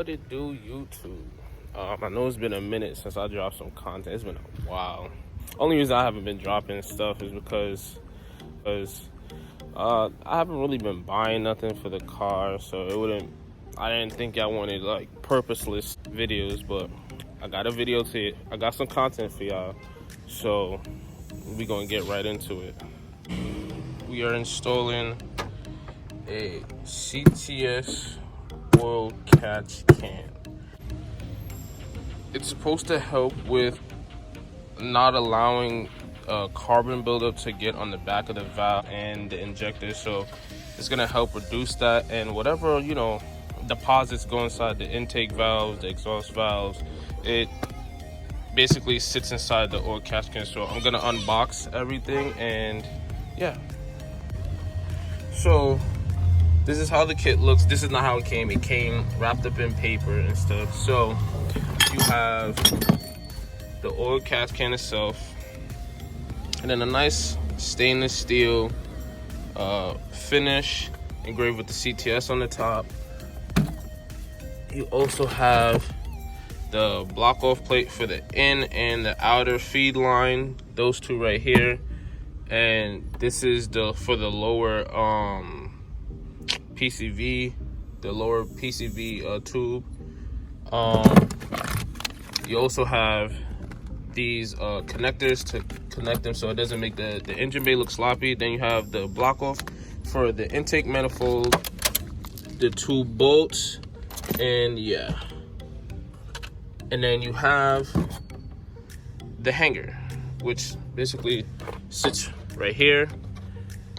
What it do, YouTube? I know it's been a minute since I dropped some content. It's been a while. Only reason I haven't been dropping stuff is because I haven't really been buying nothing for the car, so I didn't think I wanted like purposeless videos, but I got a video I got some content for y'all, so we gonna get right into it. We are installing a CTS oil catch can. It's supposed to help with not allowing carbon buildup to get on the back of the valve and the injector, so it's gonna help reduce that, and whatever deposits go inside the intake valves, the exhaust valves, it basically sits inside the oil catch can. So I'm gonna unbox everything, and yeah. So this is how the kit looks. This is not how it came. It came wrapped up in paper and stuff. So you have the oil catch can itself, and then a nice stainless steel finish engraved with the CTS on the top. You also have the block off plate for the in and the outer feed line, those two right here. And this is for the lower PCV, the lower PCV tube. You also have these connectors to connect them so it doesn't make the engine bay look sloppy. Then you have the block off for the intake manifold, the two bolts, and yeah. And then you have the hanger, which basically sits right here,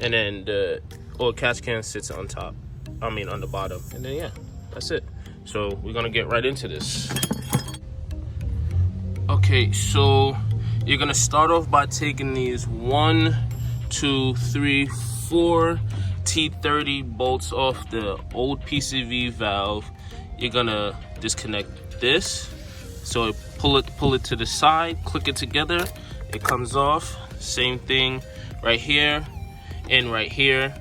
and then the oil catch can sits on top, on the bottom. And then yeah, that's it. So we're gonna get right into this. Okay, so you're gonna start off by taking these 1, 2, 3, 4 T30 bolts off the old PCV valve. You're gonna disconnect this, so pull it to the side, click it together, it comes off. Same thing right here and right here.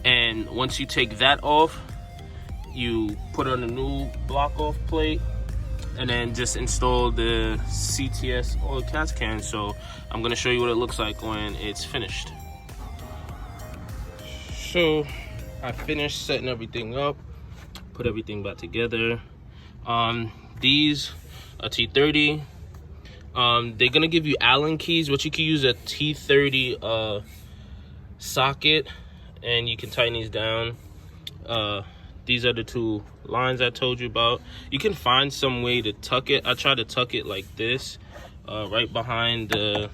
And once you take that off, you put on a new block off plate, and then just install the CTS oil catch can. So I'm gonna show you what it looks like when it's finished. So I finished setting everything up, put everything back together. These are T30. They're gonna give you Allen keys, but you can use a T30 socket, and you can tighten these down. These are the two lines I told you about. You can find some way to tuck it. I tried to tuck it like this, right behind the,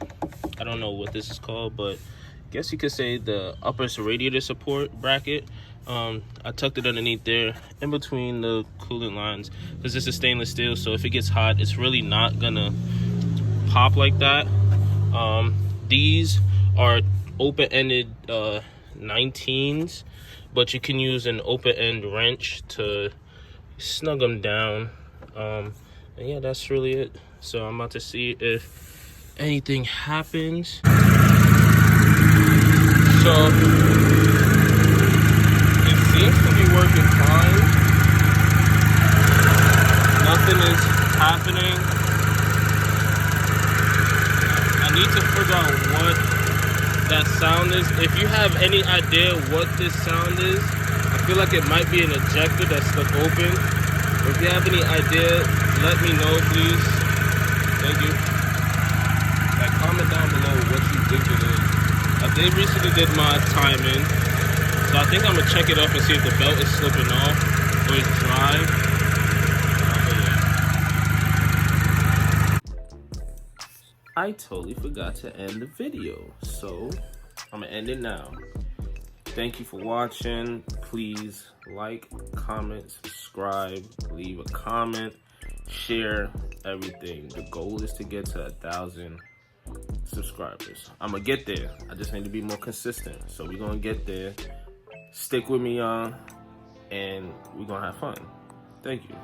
I don't know what this is called, but I guess you could say the upper radiator support bracket. I tucked it underneath there, in between the coolant lines, because this is stainless steel, so if it gets hot, it's really not gonna pop like that. These are open-ended 19s, but you can use an open-end wrench to snug them down. And yeah, that's really it. So I'm about to see if anything happens. So it seems to be working fine. Nothing is happening. I need to figure out what that sound is. If you have any idea what this sound is, I feel like it might be an ejector that's stuck open. If you have any idea, let me know, please. Thank you. Like, comment down below what you think it is. They recently did my timing, so I think I'm gonna check it off and see if the belt is slipping off or it's dry. I totally forgot to end the video, so I'm gonna end it now. Thank you for watching. Please like, comment, subscribe, leave a comment, share everything. The goal is to get to 1,000 subscribers. I'm gonna get there. I just need to be more consistent, so we're gonna get there. Stick with me, y'all, and we're gonna have fun. Thank you.